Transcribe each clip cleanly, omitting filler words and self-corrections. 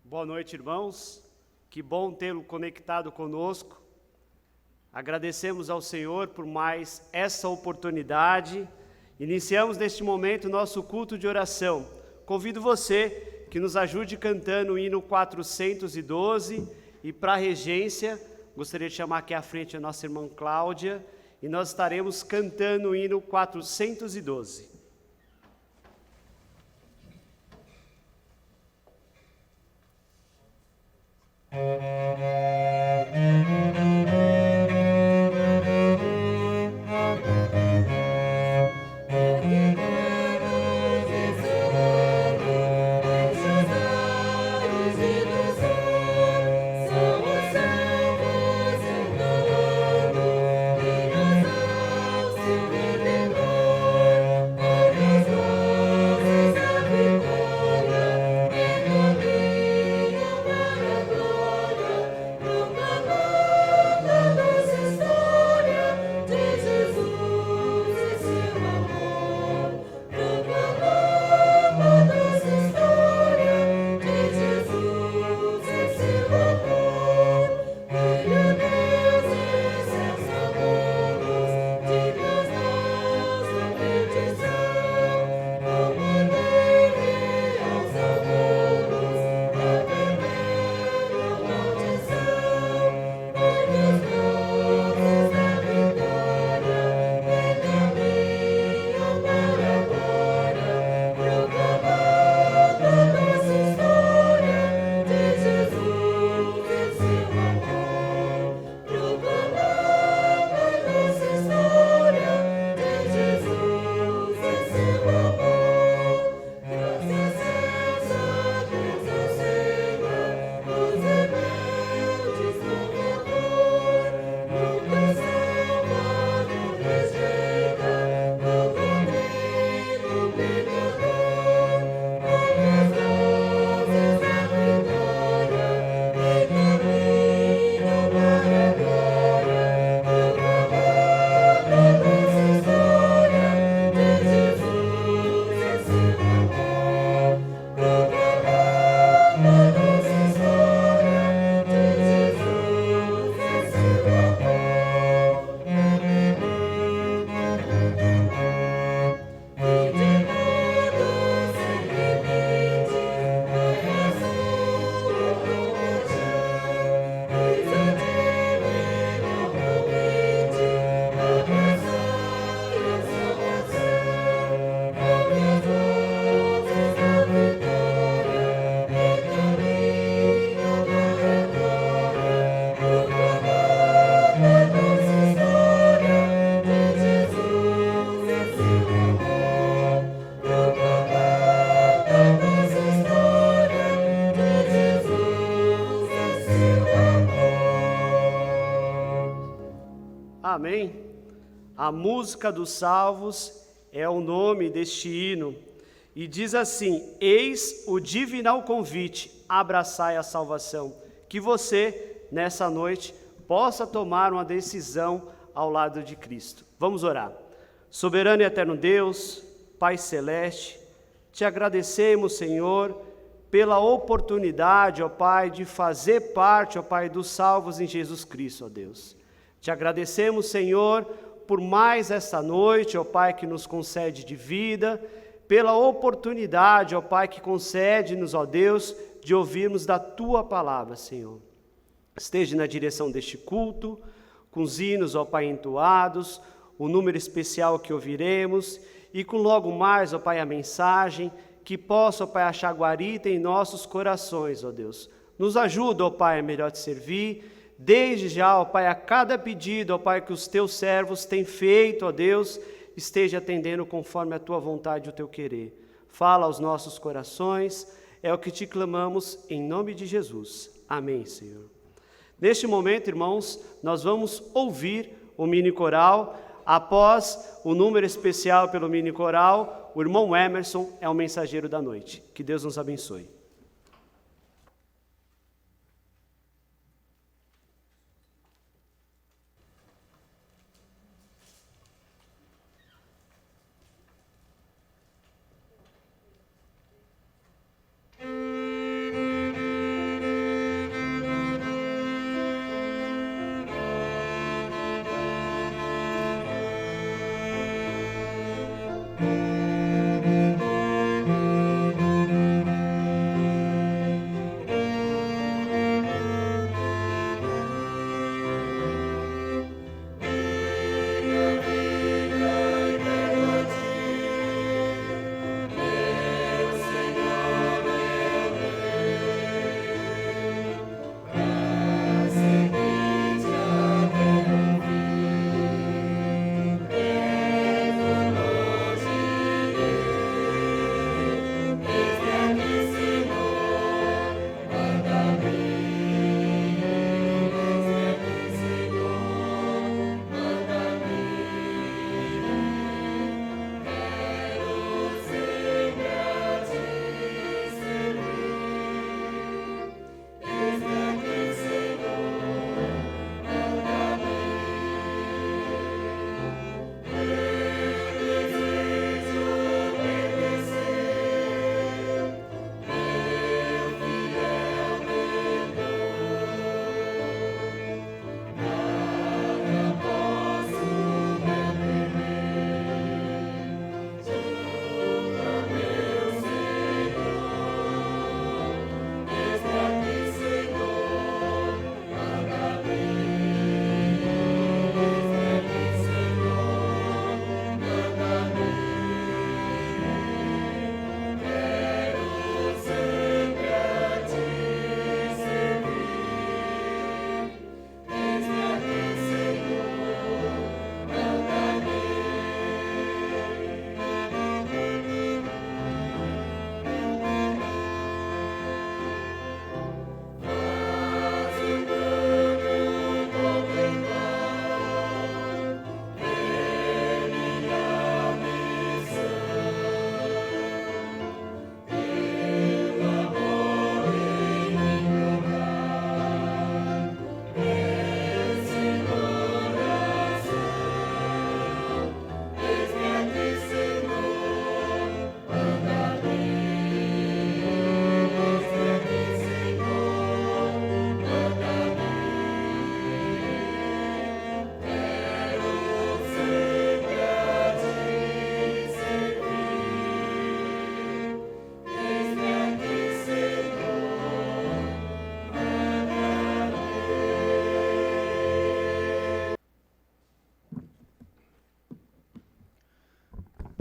Boa noite, irmãos. Que bom tê-lo conectado conosco. Agradecemos ao Senhor por mais essa oportunidade. Iniciamos neste momento nosso culto de oração. Convido você que nos ajude cantando o hino 412 e para a regência, gostaria de chamar aqui à frente a nossa irmã Cláudia e nós estaremos cantando o hino 412. Amém? A música dos salvos é o nome deste hino e diz assim: eis o divinal convite, abraçai a salvação. Que você, nessa noite, possa tomar uma decisão ao lado de Cristo. Vamos orar. Soberano e eterno Deus, Pai Celeste, te agradecemos, Senhor, pela oportunidade, ó Pai, de fazer parte, ó Pai, dos salvos em Jesus Cristo, ó Deus. Te agradecemos, Senhor, por mais essa noite, ó Pai, que nos concede de vida, pela oportunidade, ó Pai, que concede-nos, ó Deus, de ouvirmos da Tua palavra, Senhor. Esteja na direção deste culto, com os hinos, ó Pai, entoados, o número especial que ouviremos, e com logo mais, ó Pai, a mensagem, que possa, ó Pai, achar guarita em nossos corações, ó Deus. Nos ajuda, ó Pai, a melhor te servir. Desde já, ó Pai, a cada pedido, ó Pai, que os teus servos têm feito, ó Deus, esteja atendendo conforme a tua vontade e o teu querer. Fala aos nossos corações, é o que te clamamos em nome de Jesus. Amém, Senhor. Neste momento, irmãos, nós vamos ouvir o mini coral. Após o número especial pelo mini coral, o irmão Emerson é o mensageiro da noite. Que Deus nos abençoe.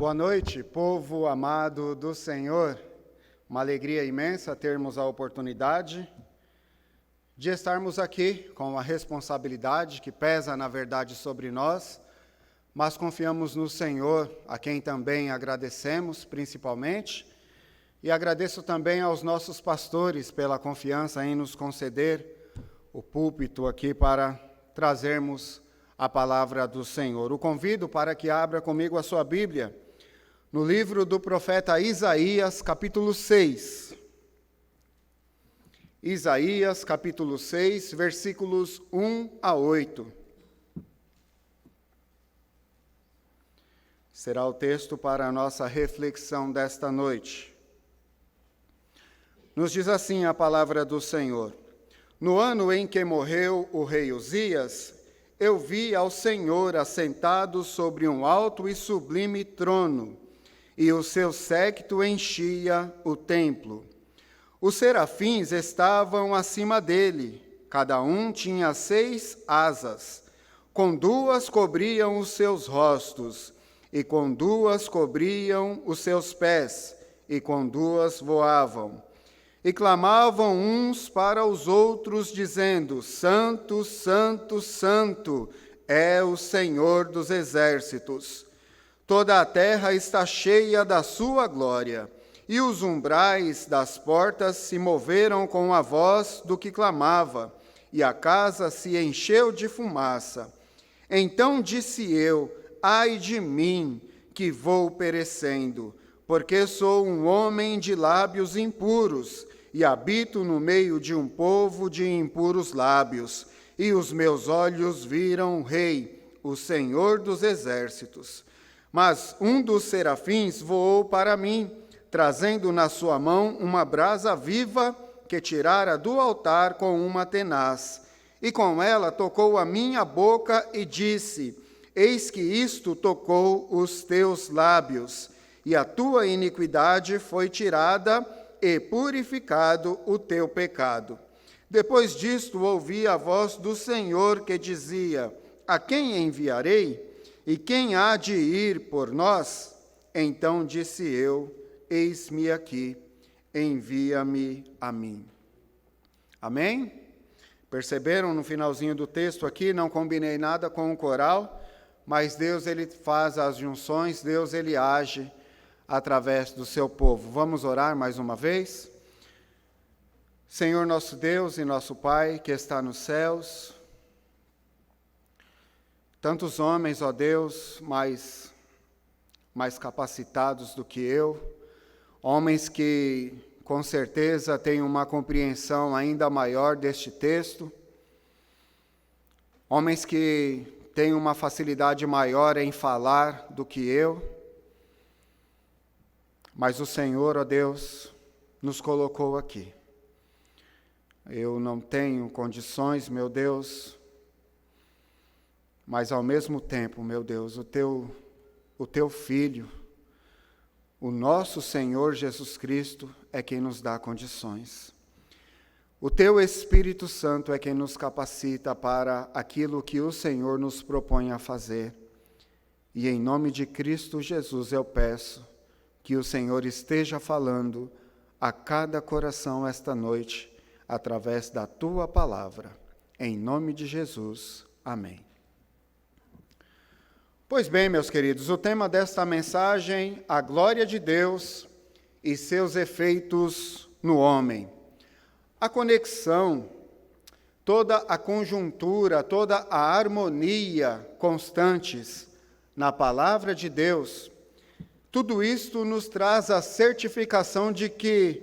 Boa noite, povo amado do Senhor. Uma alegria imensa termos a oportunidade de estarmos aqui com a responsabilidade que pesa, na verdade, sobre nós, mas confiamos no Senhor, a quem também agradecemos, principalmente, e agradeço também aos nossos pastores pela confiança em nos conceder o púlpito aqui para trazermos a palavra do Senhor. O convido para que abra comigo a sua Bíblia, no livro do profeta Isaías, capítulo 6. Isaías, capítulo 6, versículos 1 a 8. Será o texto para a nossa reflexão desta noite. Nos diz assim a palavra do Senhor: No ano em que morreu o rei Uzias, eu vi ao Senhor assentado sobre um alto e sublime trono, e o seu séquito enchia o templo. Os serafins estavam acima dele, cada um tinha 6 asas, com 2 cobriam os seus rostos, e com 2 cobriam os seus pés, e com 2 voavam. E clamavam uns para os outros, dizendo: Santo, Santo, Santo é o Senhor dos exércitos. Toda a terra está cheia da sua glória. E os umbrais das portas se moveram com a voz do que clamava, e a casa se encheu de fumaça. Então disse eu: Ai de mim, que vou perecendo, porque sou um homem de lábios impuros, e habito no meio de um povo de impuros lábios, e os meus olhos viram o Rei, o Senhor dos exércitos. Mas um dos serafins voou para mim, trazendo na sua mão uma brasa viva que tirara do altar com uma tenaz. E com ela tocou a minha boca e disse: Eis que isto tocou os teus lábios, e a tua iniquidade foi tirada, e purificado o teu pecado. Depois disto ouvi a voz do Senhor que dizia: A quem enviarei? E quem há de ir por nós? Então disse eu: Eis-me aqui, envia-me a mim. Amém? Perceberam no finalzinho do texto aqui, não combinei nada com o coral, mas Deus, ele faz as junções, Deus, ele age através do seu povo. Vamos orar mais uma vez? Senhor nosso Deus e nosso Pai, que está nos céus, tantos homens, ó Deus, mais capacitados do que eu, homens que com certeza têm uma compreensão ainda maior deste texto, homens que têm uma facilidade maior em falar do que eu, mas o Senhor, ó Deus, nos colocou aqui. Eu não tenho condições, meu Deus, mas ao mesmo tempo, meu Deus, o teu Filho, o nosso Senhor Jesus Cristo, é quem nos dá condições. O teu Espírito Santo é quem nos capacita para aquilo que o Senhor nos propõe a fazer. E em nome de Cristo Jesus eu peço que o Senhor esteja falando a cada coração esta noite, através da tua palavra. Em nome de Jesus. Amém. Pois bem, meus queridos, o tema desta mensagem: a glória de Deus e seus efeitos no homem. A conexão, toda a conjuntura, toda a harmonia constantes na palavra de Deus, tudo isto nos traz a certificação de que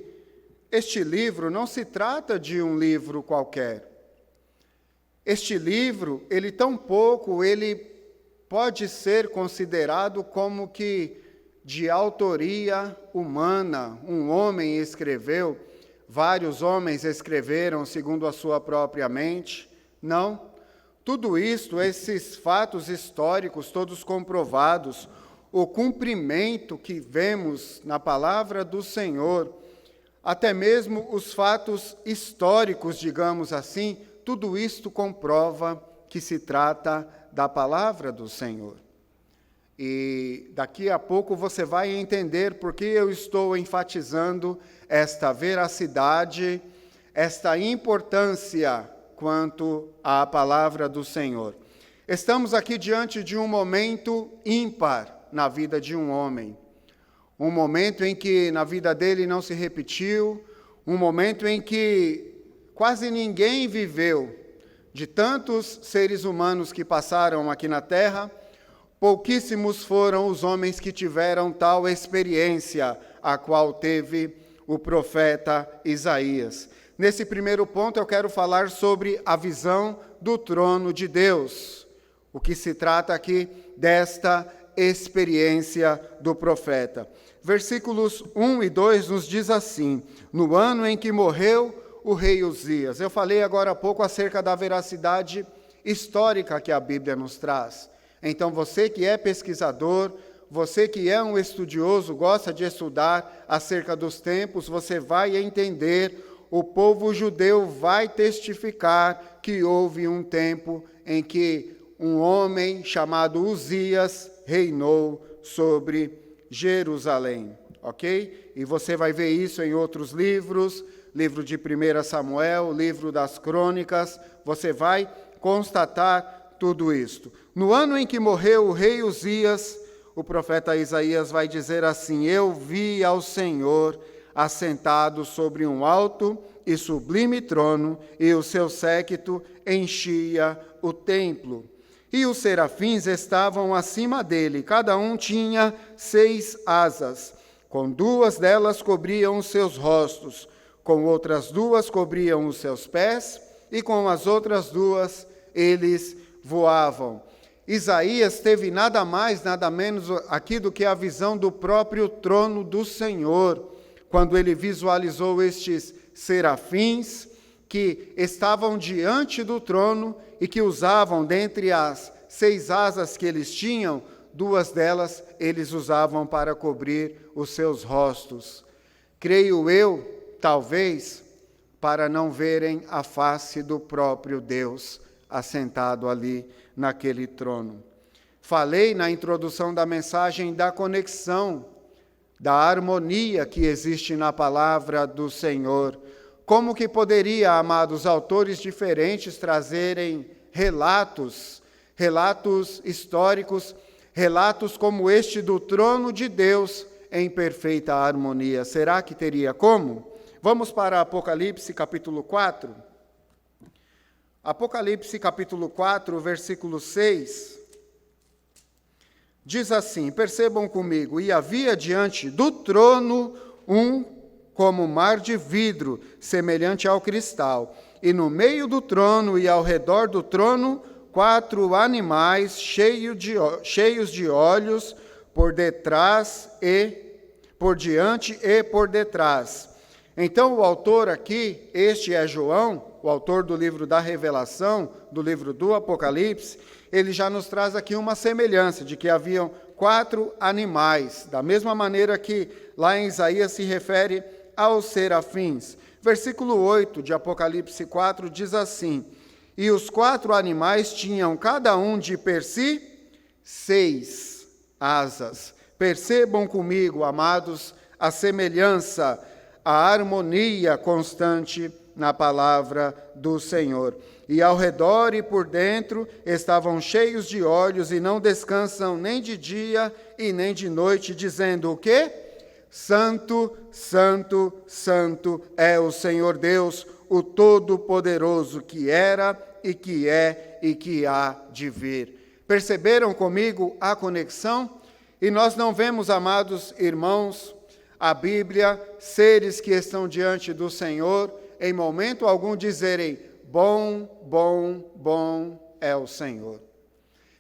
este livro não se trata de um livro qualquer. Este livro, ele pode ser considerado como que de autoria humana. Um homem escreveu, vários homens escreveram segundo a sua própria mente. Não. Tudo isto, esses fatos históricos, todos comprovados, o cumprimento que vemos na palavra do Senhor, até mesmo os fatos históricos, digamos assim, tudo isto comprova que se trata da palavra do Senhor. E daqui a pouco você vai entender por que eu estou enfatizando esta veracidade, esta importância quanto à palavra do Senhor. Estamos aqui diante de um momento ímpar na vida de um homem. Um momento em que na vida dele não se repetiu, um momento em que quase ninguém viveu. De tantos seres humanos que passaram aqui na terra, pouquíssimos foram os homens que tiveram tal experiência a qual teve o profeta Isaías. Nesse primeiro ponto eu quero falar sobre a visão do trono de Deus. O que se trata aqui desta experiência do profeta. Versículos 1 e 2 nos diz assim: no ano em que morreu o rei Uzias. Eu falei agora há pouco acerca da veracidade histórica que a Bíblia nos traz. Então você que é pesquisador, você que é um estudioso, gosta de estudar acerca dos tempos, você vai entender, o povo judeu vai testificar que houve um tempo em que um homem chamado Uzias reinou sobre Jerusalém, ok? E você vai ver isso em outros livros, livro de 1 Samuel, livro das Crônicas, você vai constatar tudo isto. No ano em que morreu o rei Uzias, o profeta Isaías vai dizer assim: eu vi ao Senhor assentado sobre um alto e sublime trono, e o seu séquito enchia o templo. E os serafins estavam acima dele, cada um tinha 6 asas. Com 2 delas cobriam os seus rostos, com outras 2 cobriam os seus pés, e com as outras 2 eles voavam. Isaías teve nada mais, nada menos aqui do que a visão do próprio trono do Senhor, quando ele visualizou estes serafins que estavam diante do trono e que usavam, dentre as 6 asas que eles tinham, 2 delas eles usavam para cobrir os seus rostos. Creio eu, talvez, para não verem a face do próprio Deus assentado ali naquele trono. Falei na introdução da mensagem da conexão, da harmonia que existe na palavra do Senhor. Como que poderia, amados, autores diferentes trazerem relatos históricos, relatos como este do trono de Deus em perfeita harmonia? Será que teria como? Vamos para Apocalipse capítulo 4. Apocalipse capítulo 4, versículo 6, diz assim, percebam comigo: e havia diante do trono um como mar de vidro, semelhante ao cristal, e no meio do trono e ao redor do trono 4 animais cheios de olhos por detrás e por diante e por detrás. Então o autor aqui, este é João, o autor do livro da Revelação, do livro do Apocalipse, ele já nos traz aqui uma semelhança de que haviam 4 animais, da mesma maneira que lá em Isaías se refere aos serafins. Versículo 8 de Apocalipse 4 diz assim: e os 4 animais tinham cada um de per si 6 asas. Percebam comigo, amados, a semelhança, a harmonia constante na palavra do Senhor. E ao redor e por dentro estavam cheios de olhos e não descansam nem de dia e nem de noite, dizendo o quê? Santo, Santo, Santo é o Senhor Deus, o Todo-Poderoso, que era e que é e que há de vir. Perceberam comigo a conexão? E nós não vemos, amados irmãos, a Bíblia, seres que estão diante do Senhor, em momento algum dizerem: bom, bom, bom é o Senhor.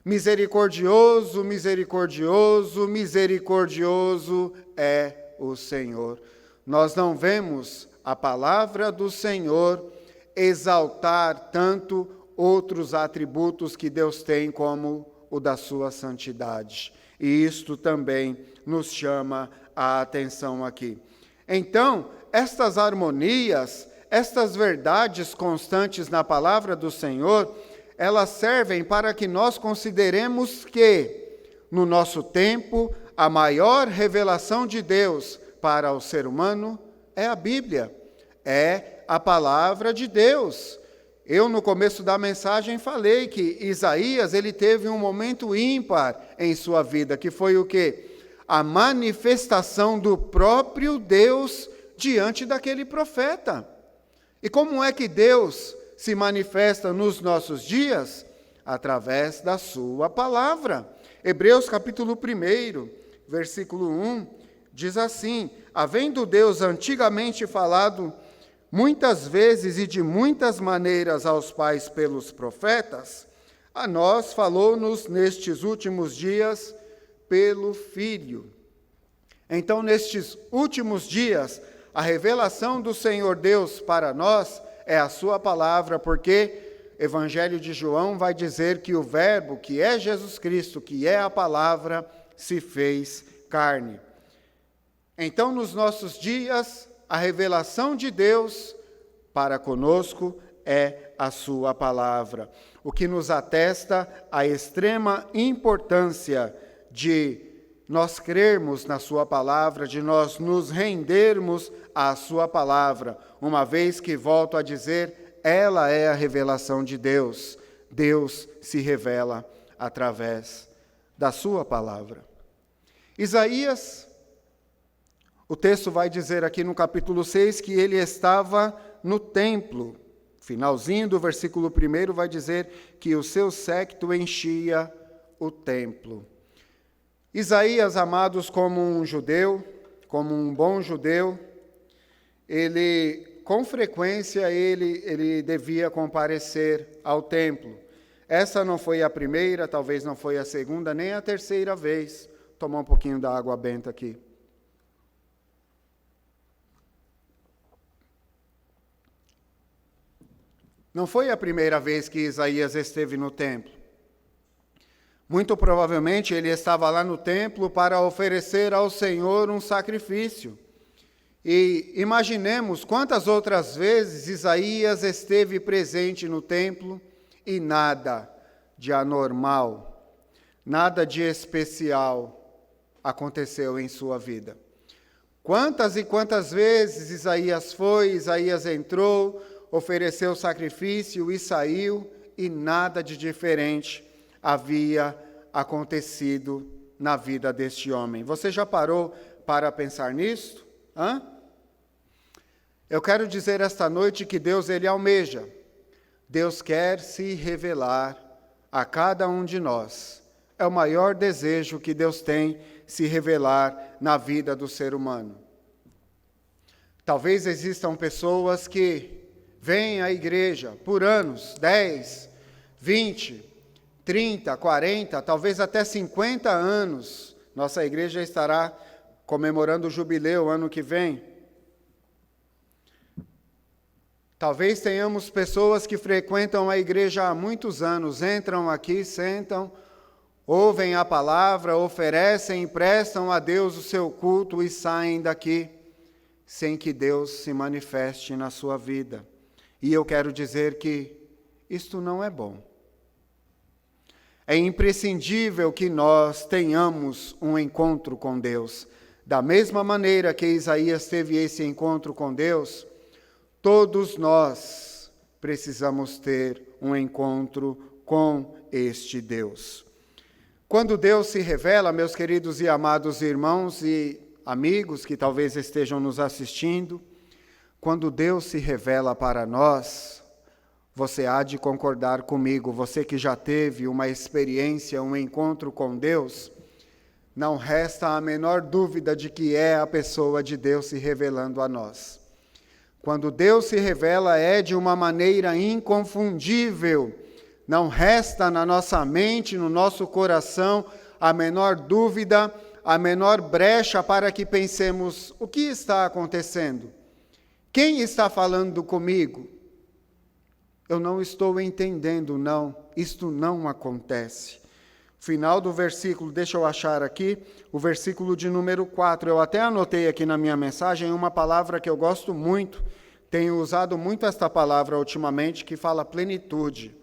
Misericordioso, misericordioso, misericordioso é o Senhor. Nós não vemos a palavra do Senhor exaltar tanto outros atributos que Deus tem, como o da sua santidade. E isto também nos chama a atenção aqui. Então, estas harmonias, estas verdades constantes na palavra do Senhor, elas servem para que nós consideremos que no nosso tempo, a maior revelação de Deus para o ser humano é a Bíblia, é a palavra de Deus. Eu, no começo da mensagem, falei que Isaías ele teve um momento ímpar em sua vida, que foi o quê? A manifestação do próprio Deus diante daquele profeta. E como é que Deus se manifesta nos nossos dias? Através da sua palavra. Hebreus capítulo 1, versículo 1, diz assim: havendo Deus antigamente falado muitas vezes e de muitas maneiras aos pais pelos profetas, a nós falou-nos nestes últimos dias pelo Filho. Então, nestes últimos dias, a revelação do Senhor Deus para nós é a sua palavra, porque Evangelho de João vai dizer que o Verbo, que é Jesus Cristo, que é a palavra, se fez carne. Então, nos nossos dias, a revelação de Deus para conosco é a sua palavra, o que nos atesta a extrema importância de nós crermos na sua palavra, de nós nos rendermos à sua palavra, uma vez que, volto a dizer, ela é a revelação de Deus. Deus se revela através da sua palavra. Isaías, o texto vai dizer aqui no capítulo 6 que ele estava no templo. Finalzinho do versículo 1 vai dizer que o seu séquito enchia o templo. Isaías, amados, como um judeu, como um bom judeu, ele, com frequência, ele devia comparecer ao templo. Essa não foi a primeira, talvez não foi a segunda, nem a terceira vez. Vou tomar um pouquinho da água benta aqui. Não foi a primeira vez que Isaías esteve no templo. Muito provavelmente ele estava lá no templo para oferecer ao Senhor um sacrifício. E imaginemos quantas outras vezes Isaías esteve presente no templo e nada de anormal, nada de especial aconteceu em sua vida. Quantas e quantas vezes Isaías foi, Isaías entrou, ofereceu sacrifício e saiu, e nada de diferente havia acontecido na vida deste homem. Você já parou para pensar nisso? Eu quero dizer esta noite que Deus, ele almeja. Deus quer se revelar a cada um de nós. É o maior desejo que Deus tem, se revelar na vida do ser humano. Talvez existam pessoas que vêm à igreja por anos, 10, 20, 30, 40, talvez até 50 anos. Nossa igreja estará comemorando o jubileu ano que vem. Talvez tenhamos pessoas que frequentam a igreja há muitos anos, entram aqui, sentam, ouvem a palavra, oferecem e prestam a Deus o seu culto e saem daqui sem que Deus se manifeste na sua vida. E eu quero dizer que isto não é bom. É imprescindível que nós tenhamos um encontro com Deus. Da mesma maneira que Isaías teve esse encontro com Deus, todos nós precisamos ter um encontro com este Deus. Quando Deus se revela, meus queridos e amados irmãos e amigos que talvez estejam nos assistindo, quando Deus se revela para nós, você há de concordar comigo, você que já teve uma experiência, um encontro com Deus, não resta a menor dúvida de que é a pessoa de Deus se revelando a nós. Quando Deus se revela, é de uma maneira inconfundível. Não resta na nossa mente, no nosso coração, a menor dúvida, a menor brecha para que pensemos: o que está acontecendo? Quem está falando comigo? Eu não estou entendendo, não. Isto não acontece. Final do versículo, deixa eu achar aqui, o versículo de número 4. Eu até anotei aqui na minha mensagem uma palavra que eu gosto muito, tenho usado muito esta palavra ultimamente, que fala plenitude.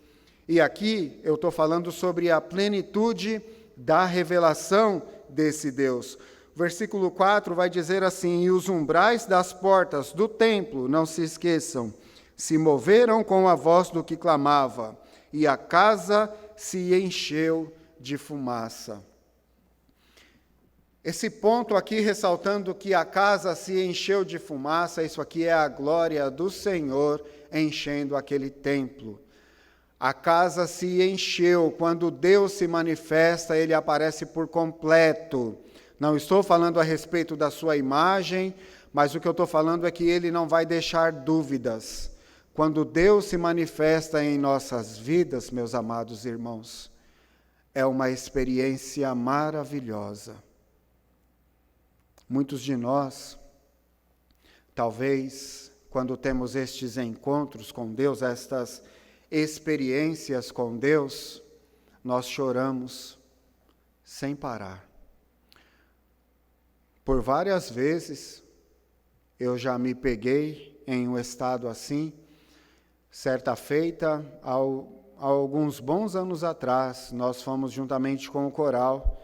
E aqui eu estou falando sobre a plenitude da revelação desse Deus. O versículo 4 vai dizer assim: e os umbrais das portas do templo, não se esqueçam, se moveram com a voz do que clamava, e a casa se encheu de fumaça. Esse ponto aqui ressaltando que a casa se encheu de fumaça, isso aqui é a glória do Senhor enchendo aquele templo. A casa se encheu, quando Deus se manifesta, ele aparece por completo. Não estou falando a respeito da sua imagem, mas o que eu estou falando é que ele não vai deixar dúvidas. Quando Deus se manifesta em nossas vidas, meus amados irmãos, é uma experiência maravilhosa. Muitos de nós, talvez, quando temos estes encontros com Deus, estas experiências com Deus, nós choramos sem parar. Por várias vezes, eu já me peguei em um estado assim. Certa feita, há alguns bons anos atrás, nós fomos juntamente com o coral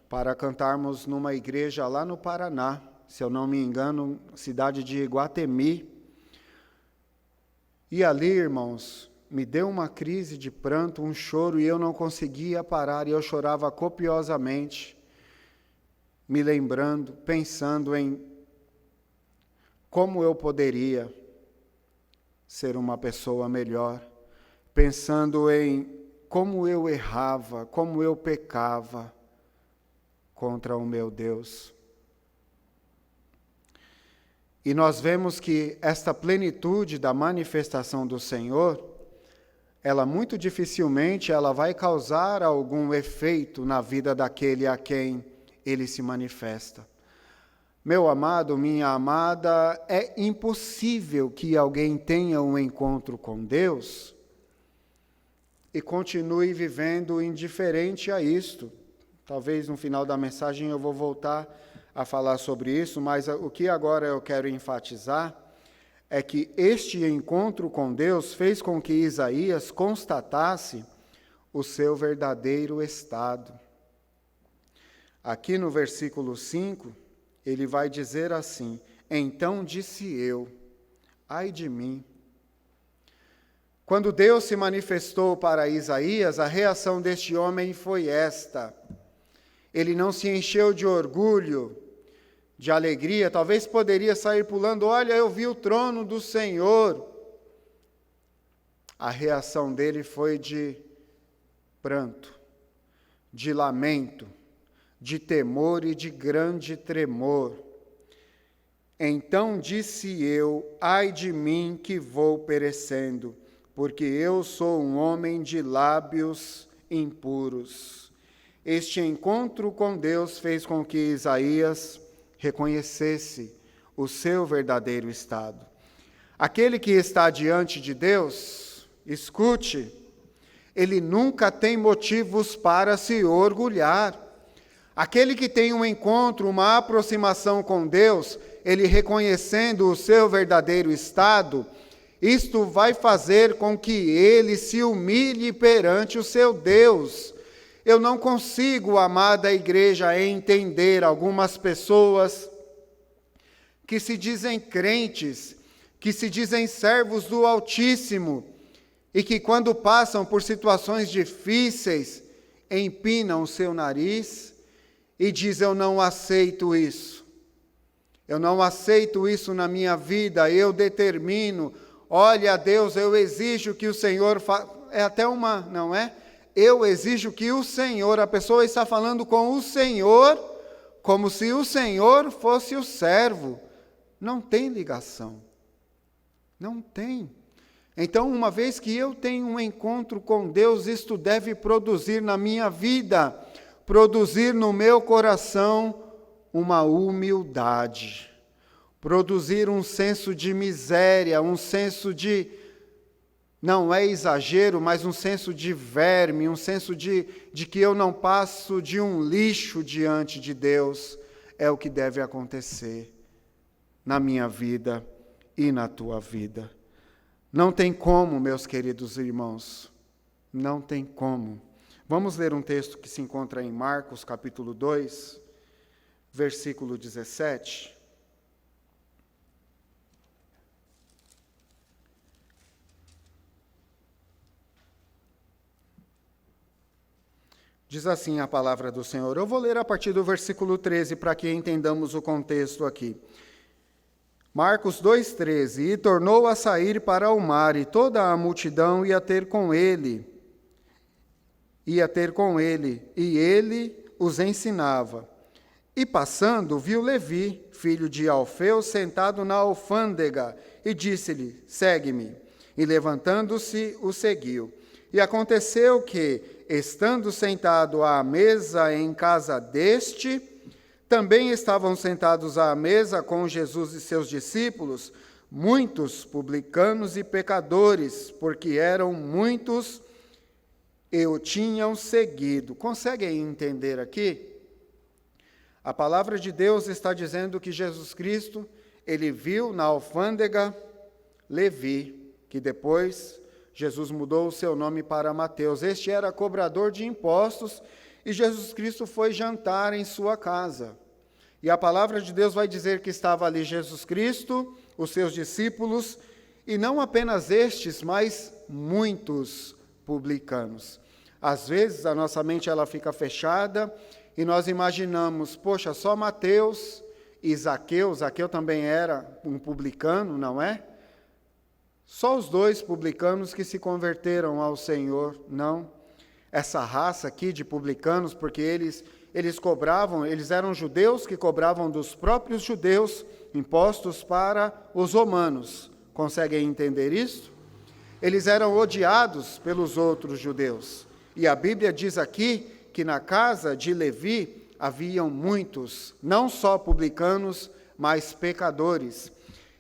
para cantarmos numa igreja lá no Paraná, se eu não me engano, cidade de Iguatemi. E ali, irmãos, me deu uma crise de pranto, um choro, e eu não conseguia parar, e eu chorava copiosamente, me lembrando, pensando em como eu poderia ser uma pessoa melhor, pensando em como eu errava, como eu pecava contra o meu Deus. E nós vemos que esta plenitude da manifestação do Senhor, ela muito dificilmente ela vai causar algum efeito na vida daquele a quem ele se manifesta. Meu amado, minha amada, é impossível que alguém tenha um encontro com Deus e continue vivendo indiferente a isto. Talvez no final da mensagem eu vou voltar a falar sobre isso, mas o que agora eu quero enfatizar é que este encontro com Deus fez com que Isaías constatasse o seu verdadeiro estado. Aqui no versículo 5, ele vai dizer assim: então disse eu, ai de mim. Quando Deus se manifestou para Isaías, a reação deste homem foi esta. Ele não se encheu de orgulho, de alegria, talvez poderia sair pulando: olha, eu vi o trono do Senhor. A reação dele foi de pranto, de lamento, de temor e de grande tremor. Então disse eu, ai de mim que vou perecendo, porque eu sou um homem de lábios impuros. Este encontro com Deus fez com que Isaías reconhecesse o seu verdadeiro estado. Aquele que está diante de Deus, escute, ele nunca tem motivos para se orgulhar. Aquele que tem um encontro, uma aproximação com Deus, ele reconhecendo o seu verdadeiro estado, isto vai fazer com que ele se humilhe perante o seu Deus. Eu não consigo, amada igreja, entender algumas pessoas que se dizem crentes, que se dizem servos do Altíssimo, e que quando passam por situações difíceis, empinam o seu nariz e dizem: eu não aceito isso. Eu não aceito isso na minha vida, eu determino. Olha, Deus, eu exijo que o Senhor faça. É até uma, não é? Eu exijo que o Senhor, a pessoa está falando com o Senhor, como se o Senhor fosse o servo. Não tem ligação. Não tem. Então, uma vez que eu tenho um encontro com Deus, isto deve produzir na minha vida, produzir no meu coração uma humildade, produzir um senso de miséria, um senso de, não é exagero, mas um senso de verme, um senso de que eu não passo de um lixo diante de Deus. É o que deve acontecer na minha vida e na tua vida. Não tem como, meus queridos irmãos, não tem como Vamos ler um texto que se encontra em Marcos, capítulo 2, versículo 17. Diz assim a palavra do Senhor. Eu vou ler a partir do versículo 13 para que entendamos o contexto aqui. Marcos 2,13. E tornou a sair para o mar, e toda a multidão ia ter com ele, e ele os ensinava. E passando, viu Levi, filho de Alfeu, sentado na alfândega, e disse-lhe, segue-me. E levantando-se, o seguiu. E aconteceu que, estando sentado à mesa em casa deste, também estavam sentados à mesa com Jesus e seus discípulos, muitos publicanos e pecadores, porque eram muitos e o tinham seguido. Conseguem entender aqui? A palavra de Deus está dizendo que Jesus Cristo, ele viu na alfândega Levi, que depois Jesus mudou o seu nome para Mateus. Este era cobrador de impostos e Jesus Cristo foi jantar em sua casa. E a palavra de Deus vai dizer que estava ali Jesus Cristo, os seus discípulos, e não apenas estes, mas muitos publicanos. Às vezes a nossa mente ela fica fechada e nós imaginamos, poxa, só Mateus e Zaqueu também era um publicano, não é? Só os dois publicanos que se converteram ao Senhor, não. Essa raça aqui de publicanos, porque eles eram judeus que cobravam dos próprios judeus impostos para os romanos. Conseguem entender isso? Eles eram odiados pelos outros judeus. E a Bíblia diz aqui que na casa de Levi haviam muitos, não só publicanos, mas pecadores.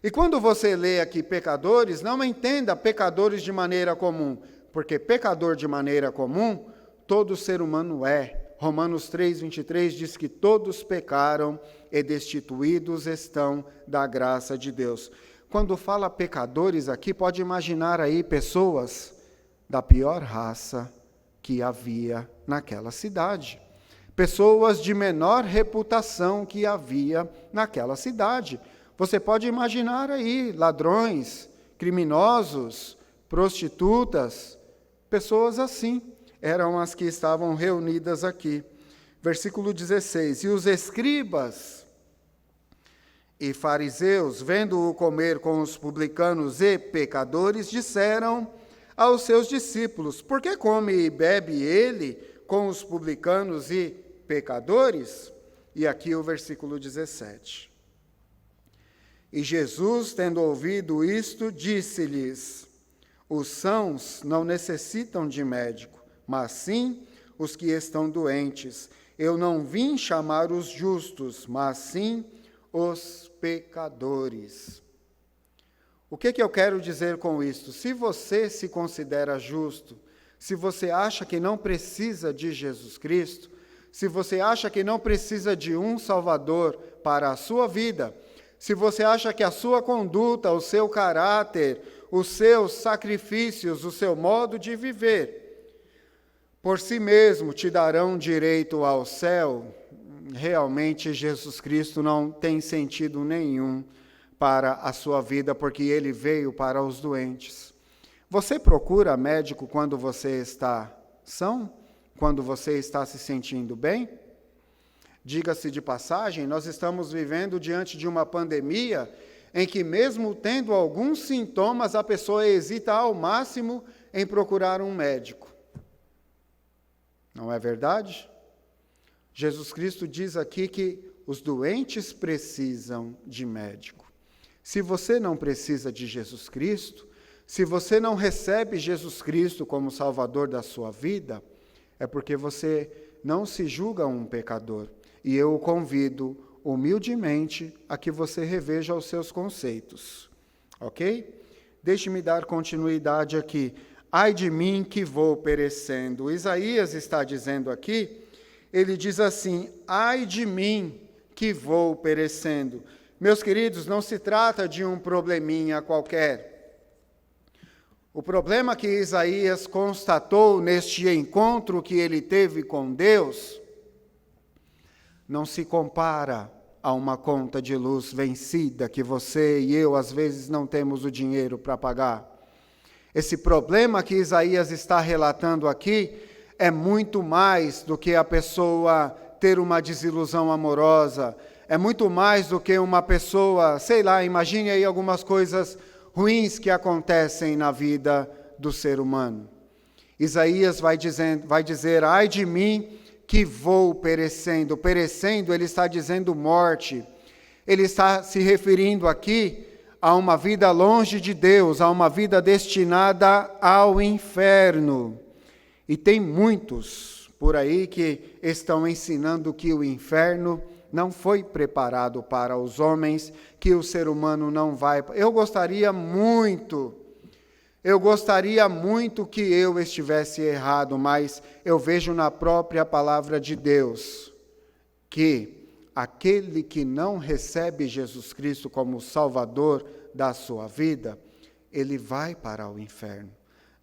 E quando você lê aqui pecadores, não entenda pecadores de maneira comum, porque pecador de maneira comum, todo ser humano é. Romanos 3,23 diz que todos pecaram e destituídos estão da graça de Deus. Quando fala pecadores aqui, pode imaginar aí pessoas da pior raça que havia naquela cidade. Pessoas de menor reputação que havia naquela cidade. Você pode imaginar aí ladrões, criminosos, prostitutas, pessoas assim eram as que estavam reunidas aqui. Versículo 16, e os escribas e fariseus, vendo-o comer com os publicanos e pecadores, disseram aos seus discípulos, por que come e bebe ele com os publicanos e pecadores? E aqui o versículo 17. E Jesus, tendo ouvido isto, disse-lhes, os sãos não necessitam de médico, mas sim os que estão doentes. Eu não vim chamar os justos, mas sim os pecadores. O que eu quero dizer com isto? Se você se considera justo, se você acha que não precisa de Jesus Cristo, se você acha que não precisa de um Salvador para a sua vida, se você acha que a sua conduta, o seu caráter, os seus sacrifícios, o seu modo de viver, por si mesmo te darão direito ao céu, realmente Jesus Cristo não tem sentido nenhum para a sua vida, porque ele veio para os doentes. Você procura médico quando você está são? Quando você está se sentindo bem? Diga-se de passagem, nós estamos vivendo diante de uma pandemia em que, mesmo tendo alguns sintomas, a pessoa hesita ao máximo em procurar um médico. Não é verdade? Jesus Cristo diz aqui que os doentes precisam de médico. Se você não precisa de Jesus Cristo, se você não recebe Jesus Cristo como Salvador da sua vida, é porque você não se julga um pecador. E eu o convido humildemente a que você reveja os seus conceitos. Ok? Deixe-me dar continuidade aqui. Ai de mim que vou perecendo. Isaías está dizendo aqui, ele diz assim, ai de mim que vou perecendo. Meus queridos, não se trata de um probleminha qualquer. O problema que Isaías constatou neste encontro que ele teve com Deus não se compara a uma conta de luz vencida que você e eu às vezes não temos o dinheiro para pagar. Esse problema que Isaías está relatando aqui é muito mais do que a pessoa ter uma desilusão amorosa, é muito mais do que uma pessoa, sei lá, imagine aí algumas coisas ruins que acontecem na vida do ser humano. Isaías vai dizer, ai de mim que vou perecendo. Perecendo, ele está dizendo morte. Ele está se referindo aqui a uma vida longe de Deus, a uma vida destinada ao inferno. E tem muitos por aí que estão ensinando que o inferno não foi preparado para os homens, que o ser humano não vai. Eu gostaria muito que eu estivesse errado, mas eu vejo na própria palavra de Deus que aquele que não recebe Jesus Cristo como Salvador da sua vida, ele vai para o inferno.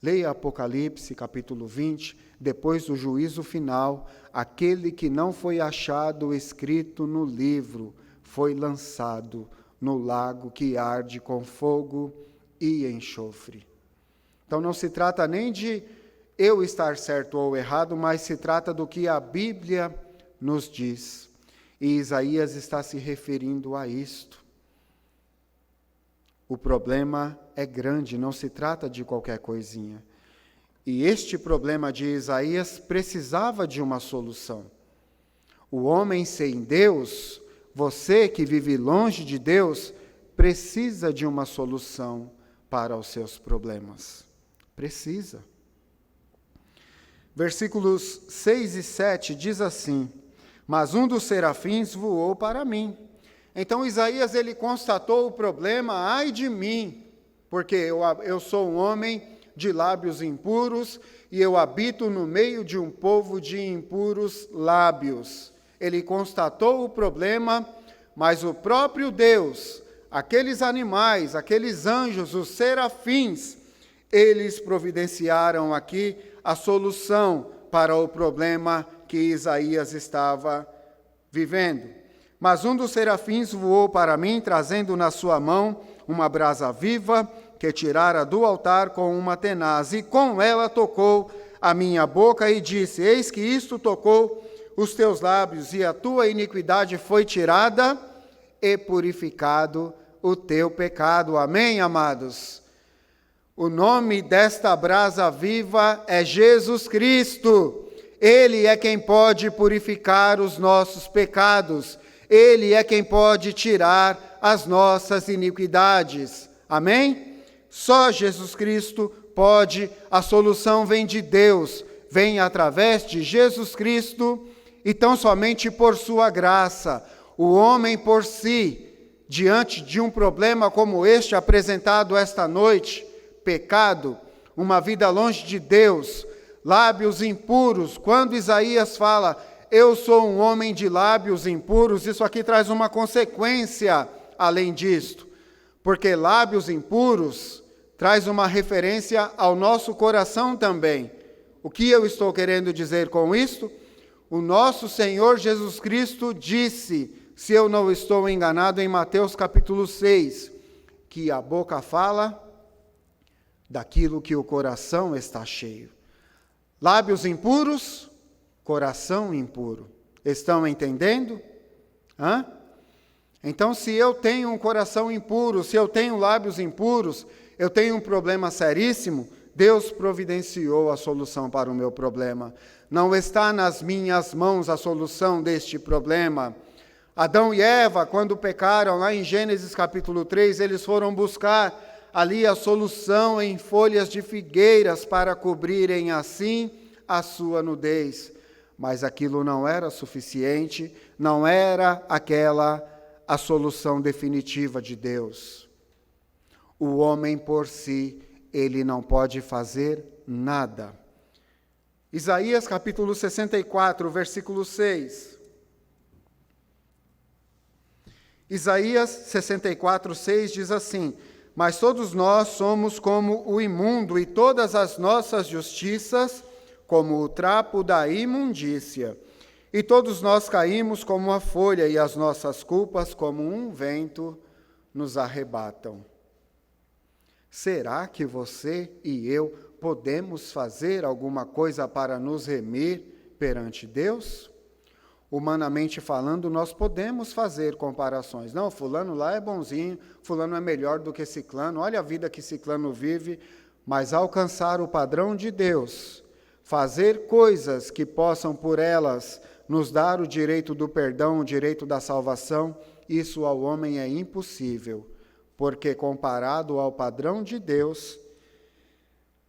Leia Apocalipse, capítulo 20, depois do juízo final, aquele que não foi achado escrito no livro, foi lançado no lago que arde com fogo e enxofre. Então não se trata nem de eu estar certo ou errado, mas se trata do que a Bíblia nos diz. E Isaías está se referindo a isto. O problema é grande, não se trata de qualquer coisinha. E este problema de Isaías precisava de uma solução. O homem sem Deus, você que vive longe de Deus, precisa de uma solução para os seus problemas. Precisa. Versículos 6 e 7 diz assim, mas um dos serafins voou para mim. Então Isaías ele constatou o problema, ai de mim, porque eu sou um homem de lábios impuros e eu habito no meio de um povo de impuros lábios. Ele constatou o problema, mas o próprio Deus, aqueles animais, aqueles anjos, os serafins, eles providenciaram aqui a solução para o problema que Isaías estava vivendo. Mas um dos serafins voou para mim, trazendo na sua mão uma brasa viva, que tirara do altar com uma tenaz, e com ela tocou a minha boca e disse, eis que isto tocou os teus lábios, e a tua iniquidade foi tirada, e purificado o teu pecado. Amém, amados? O nome desta brasa viva é Jesus Cristo. Ele é quem pode purificar os nossos pecados. Ele é quem pode tirar as nossas iniquidades. Amém? Só Jesus Cristo pode, a solução vem de Deus, vem através de Jesus Cristo, e tão somente por sua graça. O homem por si, diante de um problema como este apresentado esta noite, pecado, uma vida longe de Deus, lábios impuros, quando Isaías fala, eu sou um homem de lábios impuros, isso aqui traz uma consequência além disto, porque lábios impuros traz uma referência ao nosso coração também. O que eu estou querendo dizer com isto? O nosso Senhor Jesus Cristo disse, se eu não estou enganado, em Mateus capítulo 6, que a boca fala daquilo que o coração está cheio. Lábios impuros, coração impuro. Estão entendendo? Então, se eu tenho um coração impuro, se eu tenho lábios impuros, eu tenho um problema seríssimo, Deus providenciou a solução para o meu problema. Não está nas minhas mãos a solução deste problema. Adão e Eva, quando pecaram, lá em Gênesis capítulo 3, eles foram buscar ali a solução em folhas de figueiras para cobrirem assim a sua nudez. Mas aquilo não era suficiente, não era aquela a solução definitiva de Deus. O homem por si, ele não pode fazer nada. Isaías capítulo 64, versículo 6. Isaías 64, 6 diz assim, Mas todos nós somos como o imundo, e todas as nossas justiças como o trapo da imundícia. E todos nós caímos como uma folha, e as nossas culpas, como um vento, nos arrebatam. Será que você e eu podemos fazer alguma coisa para nos remir perante Deus? Humanamente falando, nós podemos fazer comparações. Não, fulano lá é bonzinho, fulano é melhor do que ciclano, olha a vida que ciclano vive, mas alcançar o padrão de Deus, fazer coisas que possam por elas nos dar o direito do perdão, o direito da salvação, isso ao homem é impossível, porque comparado ao padrão de Deus,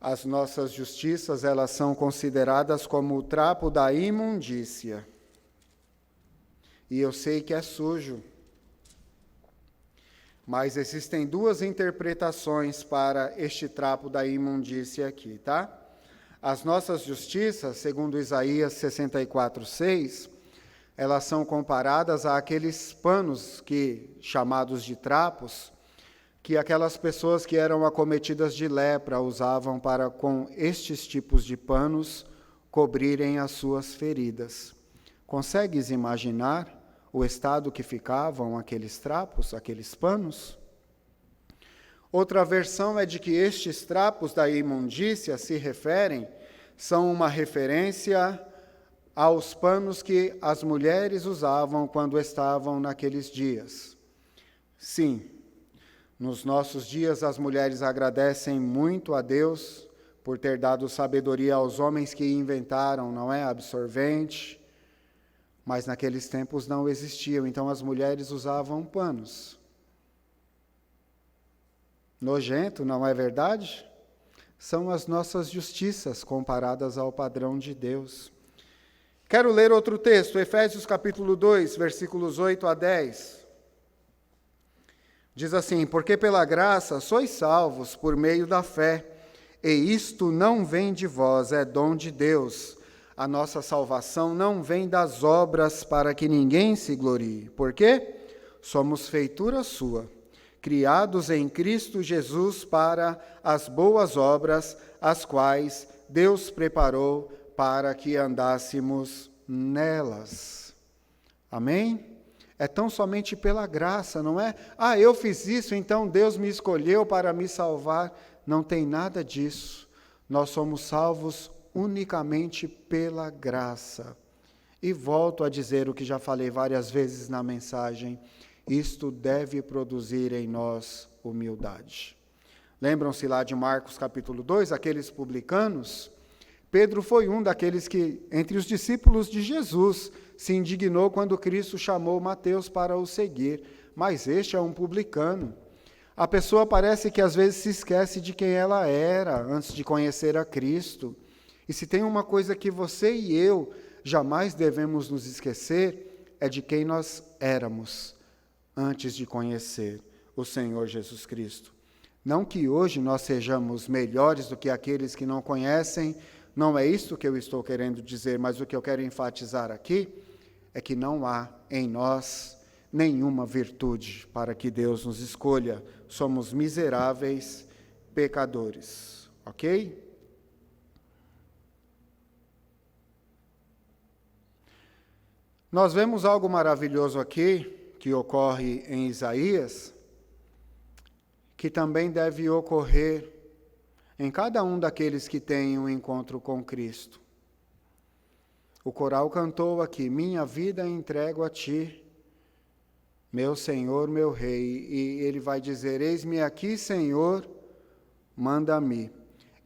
as nossas justiças, elas são consideradas como o trapo da imundícia. E eu sei que é sujo, mas existem duas interpretações para este trapo da imundícia aqui, tá? As nossas justiças, segundo Isaías 64:6, elas são comparadas àqueles panos chamados de trapos, que aquelas pessoas que eram acometidas de lepra usavam para, com estes tipos de panos, cobrirem as suas feridas. Consegues imaginar o estado que ficavam aqueles trapos, aqueles panos? Outra versão é de que estes trapos da imundícia são uma referência aos panos que as mulheres usavam quando estavam naqueles dias. Sim, nos nossos dias as mulheres agradecem muito a Deus por ter dado sabedoria aos homens que inventaram, não é, absorvente, mas naqueles tempos não existiam, então as mulheres usavam panos. Nojento, não é verdade? São as nossas justiças comparadas ao padrão de Deus. Quero ler outro texto, Efésios capítulo 2, versículos 8 a 10. Diz assim: porque pela graça sois salvos por meio da fé, e isto não vem de vós, é dom de Deus. A nossa salvação não vem das obras para que ninguém se glorie. Por quê? Somos feitura sua, criados em Cristo Jesus para as boas obras, as quais Deus preparou para que andássemos nelas. Amém? É tão somente pela graça, não é? Eu fiz isso, então Deus me escolheu para me salvar. Não tem nada disso. Nós somos salvos unicamente pela graça. E volto a dizer o que já falei várias vezes na mensagem: isto deve produzir em nós humildade. Lembram-se lá de Marcos capítulo 2, aqueles publicanos? Pedro foi um daqueles que, entre os discípulos de Jesus, se indignou quando Cristo chamou Mateus para o seguir. Mas este é um publicano. A pessoa parece que às vezes se esquece de quem ela era antes de conhecer a Cristo. E se tem uma coisa que você e eu jamais devemos nos esquecer, é de quem nós éramos antes de conhecer o Senhor Jesus Cristo. Não que hoje nós sejamos melhores do que aqueles que não conhecem, não é isso que eu estou querendo dizer, mas o que eu quero enfatizar aqui é que não há em nós nenhuma virtude para que Deus nos escolha. Somos miseráveis pecadores, ok? Nós vemos algo maravilhoso aqui, que ocorre em Isaías, que também deve ocorrer em cada um daqueles que têm um encontro com Cristo. O coral cantou aqui: minha vida entrego a ti, meu Senhor, meu Rei. E ele vai dizer: eis-me aqui, Senhor, manda-me.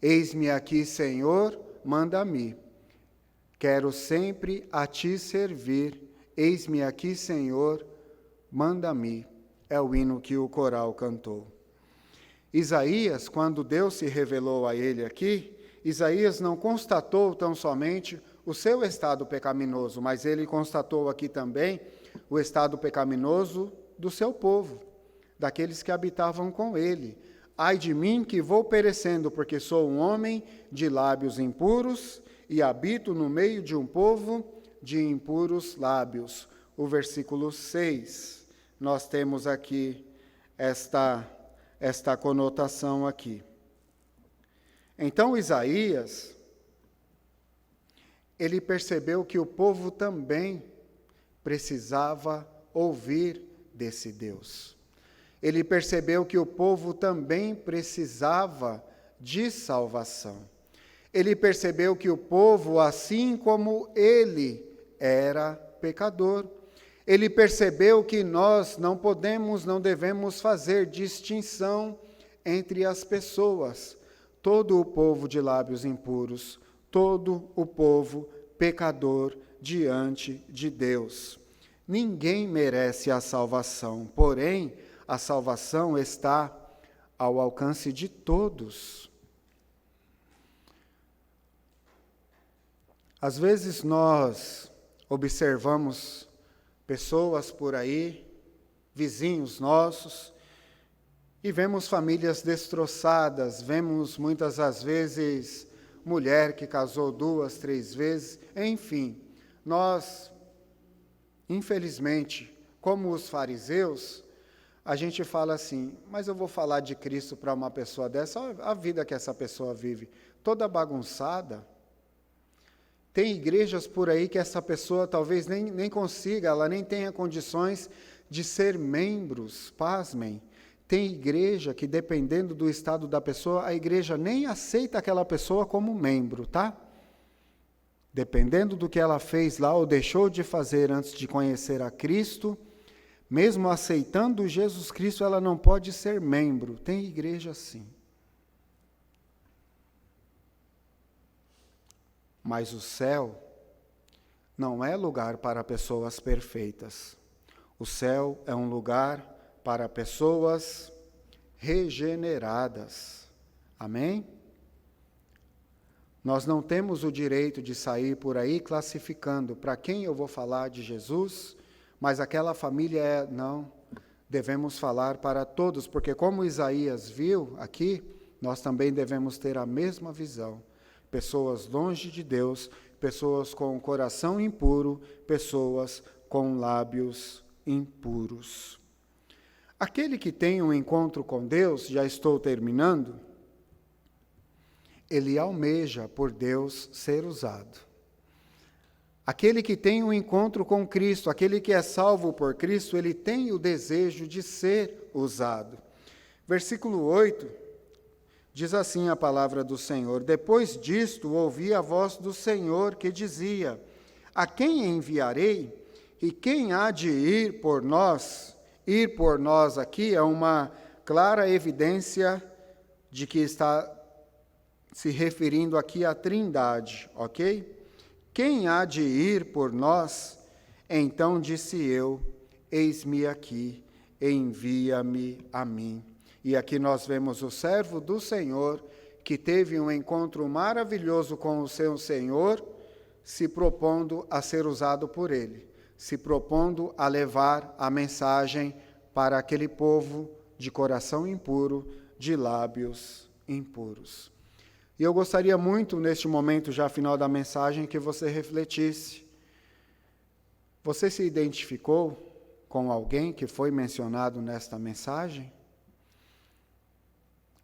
Eis-me aqui, Senhor, manda-me. Quero sempre a ti servir. Eis-me aqui, Senhor, manda-me. É o hino que o coral cantou. Isaías, quando Deus se revelou a ele aqui, Isaías não constatou tão somente o seu estado pecaminoso, mas ele constatou aqui também o estado pecaminoso do seu povo, daqueles que habitavam com ele. Ai de mim que vou perecendo, porque sou um homem de lábios impuros e habito no meio de um povo de impuros lábios. O versículo 6, nós temos aqui esta esta conotação aqui. Então Isaías, ele percebeu que o povo também precisava ouvir desse Deus. Ele percebeu que o povo também precisava de salvação. Ele percebeu que o povo, assim como ele, era pecador. Ele percebeu que nós não podemos, não devemos fazer distinção entre as pessoas. Todo o povo de lábios impuros, todo o povo pecador diante de Deus. Ninguém merece a salvação, porém, a salvação está ao alcance de todos. Às vezes nós observamos pessoas por aí, vizinhos nossos, e vemos famílias destroçadas, vemos muitas das vezes mulher que casou 2, 3 vezes, enfim, nós, infelizmente, como os fariseus, a gente fala assim, mas eu vou falar de Cristo para uma pessoa dessa, olha a vida que essa pessoa vive, toda bagunçada. Tem igrejas por aí que essa pessoa talvez nem consiga, ela nem tenha condições de ser membros, pasmem. Tem igreja que, dependendo do estado da pessoa, a igreja nem aceita aquela pessoa como membro, tá? Dependendo do que ela fez lá ou deixou de fazer antes de conhecer a Cristo, mesmo aceitando Jesus Cristo, ela não pode ser membro. Tem igreja assim. Mas o céu não é lugar para pessoas perfeitas. O céu é um lugar para pessoas regeneradas. Amém? Nós não temos o direito de sair por aí classificando para quem eu vou falar de Jesus, mas aquela família é... Não, devemos falar para todos, porque como Isaías viu aqui, nós também devemos ter a mesma visão. Pessoas longe de Deus, pessoas com o coração impuro, pessoas com lábios impuros. Aquele que tem um encontro com Deus, já estou terminando, ele almeja por Deus ser usado. Aquele que tem um encontro com Cristo, aquele que é salvo por Cristo, ele tem o desejo de ser usado. Versículo 8, diz assim a palavra do Senhor: Depois disto, ouvi a voz do Senhor que dizia: A quem enviarei? E quem há de ir por nós? Ir por nós aqui é uma clara evidência de que está se referindo aqui à Trindade, ok? Quem há de ir por nós? Então disse eu: Eis-me aqui, envia-me a mim. E aqui nós vemos o servo do Senhor, que teve um encontro maravilhoso com o seu Senhor, se propondo a ser usado por ele, se propondo a levar a mensagem para aquele povo de coração impuro, de lábios impuros. E eu gostaria muito, neste momento já final da mensagem, que você refletisse. Você se identificou com alguém que foi mencionado nesta mensagem?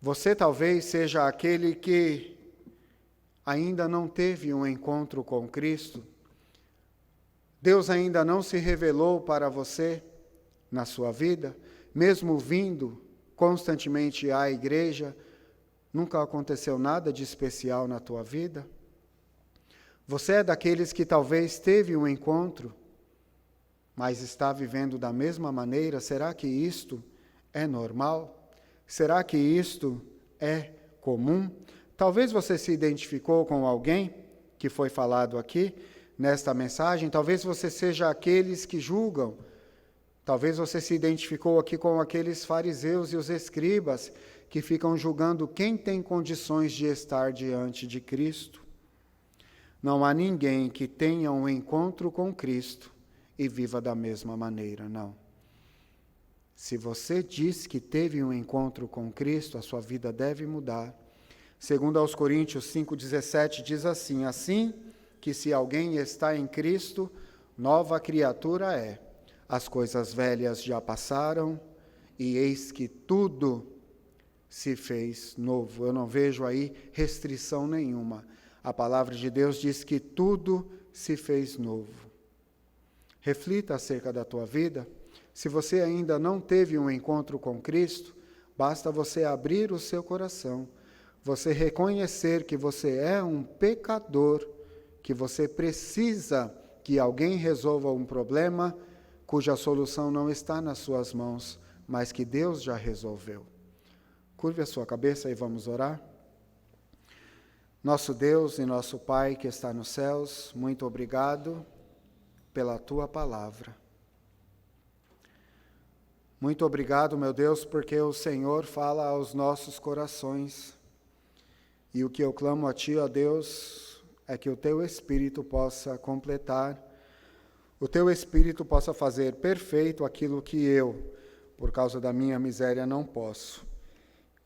Você talvez seja aquele que ainda não teve um encontro com Cristo. Deus ainda não se revelou para você na sua vida, mesmo vindo constantemente à igreja, nunca aconteceu nada de especial na tua vida? Você é daqueles que talvez teve um encontro, mas está vivendo da mesma maneira? Será que isto é normal? Será que isto é comum? Talvez você se identificou com alguém que foi falado aqui nesta mensagem, talvez você seja aqueles que julgam, talvez você se identificou aqui com aqueles fariseus e os escribas que ficam julgando quem tem condições de estar diante de Cristo. Não há ninguém que tenha um encontro com Cristo e viva da mesma maneira, não. Se você diz que teve um encontro com Cristo, a sua vida deve mudar. Segundo aos Coríntios 5,17 diz assim: assim que se alguém está em Cristo, nova criatura é. As coisas velhas já passaram, e eis que tudo se fez novo. Eu não vejo aí restrição nenhuma. A palavra de Deus diz que tudo se fez novo. Reflita acerca da tua vida. Se você ainda não teve um encontro com Cristo, basta você abrir o seu coração, você reconhecer que você é um pecador, que você precisa que alguém resolva um problema cuja solução não está nas suas mãos, mas que Deus já resolveu. Curve a sua cabeça e vamos orar. Nosso Deus e nosso Pai que está nos céus, muito obrigado pela tua palavra. Muito obrigado, meu Deus, porque o Senhor fala aos nossos corações. E o que eu clamo a Ti, ó Deus, é que o Teu Espírito possa completar, o Teu Espírito possa fazer perfeito aquilo que eu, por causa da minha miséria, não posso.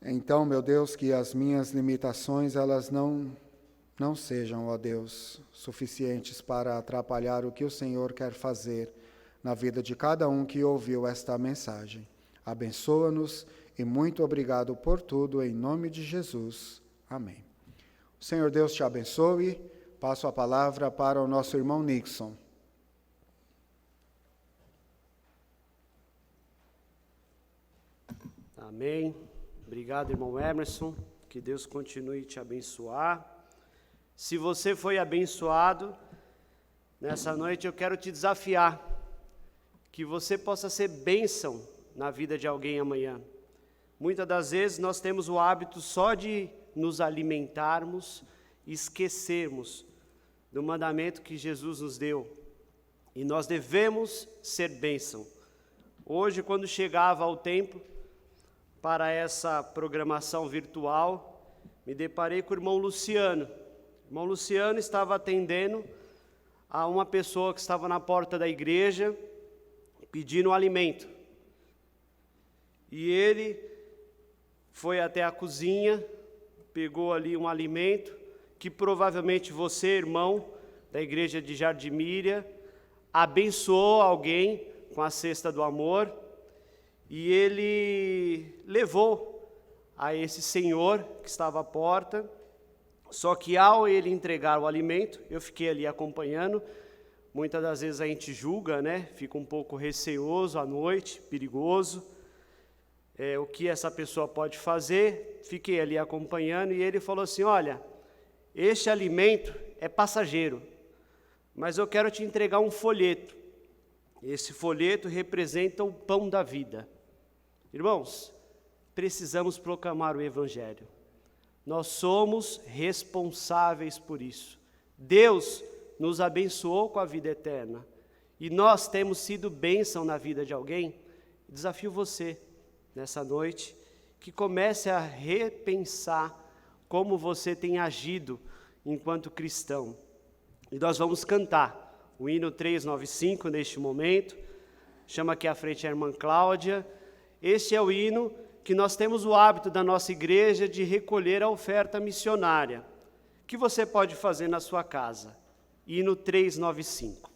Então, meu Deus, que as minhas limitações, elas não sejam, ó Deus, suficientes para atrapalhar o que o Senhor quer fazer na vida de cada um que ouviu esta mensagem. Abençoa-nos e muito obrigado por tudo, em nome de Jesus. Amém. O Senhor Deus te abençoe. Passo a palavra para o nosso irmão Nixon. Amém. Obrigado, irmão Emerson. Que Deus continue te abençoar. Se você foi abençoado, nessa noite eu quero te desafiar que você possa ser bênção na vida de alguém amanhã. Muitas das vezes nós temos o hábito só de nos alimentarmos e esquecermos do mandamento que Jesus nos deu. E nós devemos ser bênção. Hoje, quando chegava ao templo para essa programação virtual, me deparei com o irmão Luciano. O irmão Luciano estava atendendo a uma pessoa que estava na porta da igreja, pedindo um alimento. E ele foi até a cozinha, pegou ali um alimento, que provavelmente você, irmão da igreja de Jardim Miriam, abençoou alguém com a cesta do amor, e ele levou a esse senhor que estava à porta. Só que ao ele entregar o alimento, eu fiquei ali acompanhando. Muitas das vezes a gente julga, né? Fica um pouco receoso à noite, perigoso. O que essa pessoa pode fazer? Fiquei ali acompanhando e ele falou assim: olha, este alimento é passageiro, mas eu quero te entregar um folheto. Esse folheto representa o pão da vida. Irmãos, precisamos proclamar o Evangelho. Nós somos responsáveis por isso. Deus nos abençoou com a vida eterna. E nós temos sido bênção na vida de alguém. Desafio você, nessa noite, que comece a repensar como você tem agido enquanto cristão. E nós vamos cantar o hino 395 neste momento. Chama aqui à frente a irmã Cláudia. Este é o hino que nós temos o hábito da nossa igreja de recolher a oferta missionária, que você pode fazer na sua casa. Hino 395.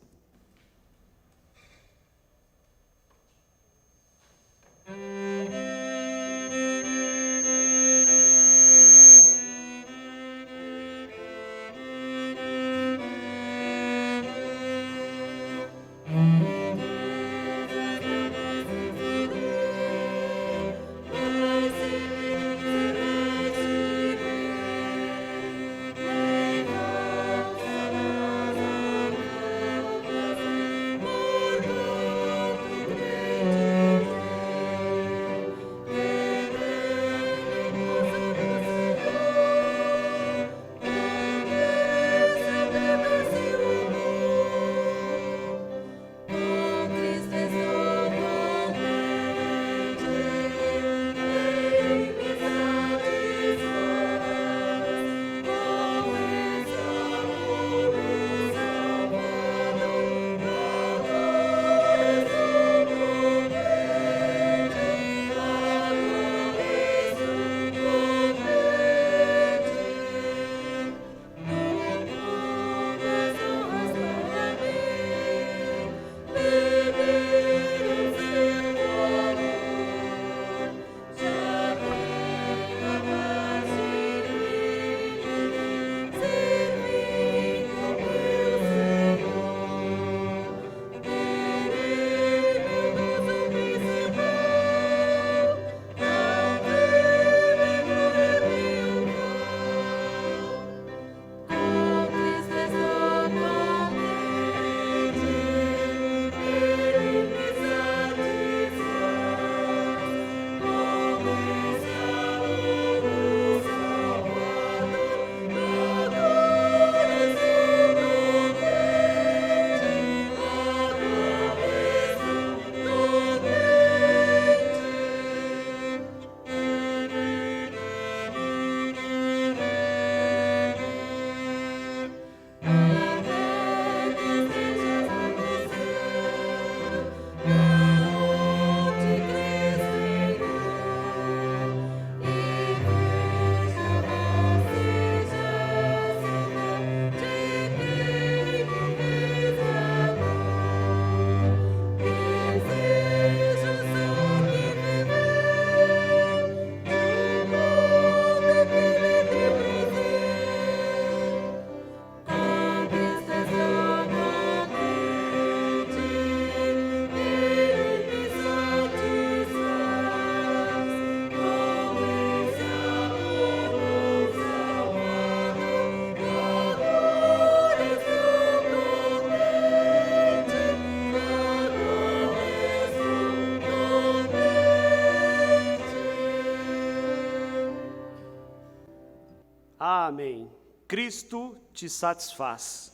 Amém. Cristo te satisfaz.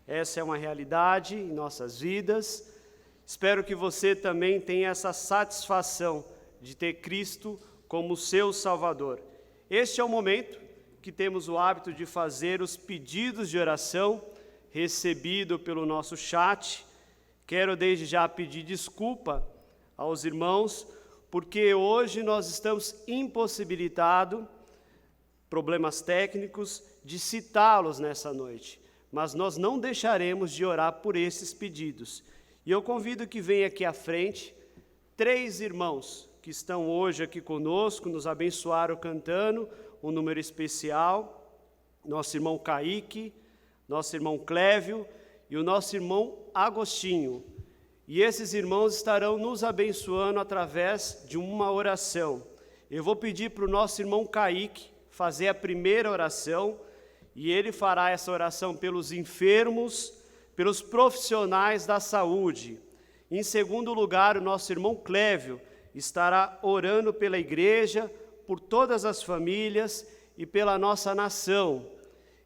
Essa é uma realidade em nossas vidas. Espero que você também tenha essa satisfação de ter Cristo como seu Salvador. Este é o momento que temos o hábito de fazer os pedidos de oração recebido pelo nosso chat. Quero desde já pedir desculpa aos irmãos, porque hoje nós estamos impossibilitados, problemas técnicos, de citá-los nessa noite. Mas nós não deixaremos de orar por esses pedidos. E eu convido que venha aqui à frente 3 irmãos que estão hoje aqui conosco, nos abençoaram cantando um número especial, nosso irmão Kaique, nosso irmão Clévio e o nosso irmão Agostinho. E esses irmãos estarão nos abençoando através de uma oração. Eu vou pedir para o nosso irmão Kaique fazer a primeira oração, e ele fará essa oração pelos enfermos, pelos profissionais da saúde. Em segundo lugar, o nosso irmão Clévio estará orando pela igreja, por todas as famílias e pela nossa nação.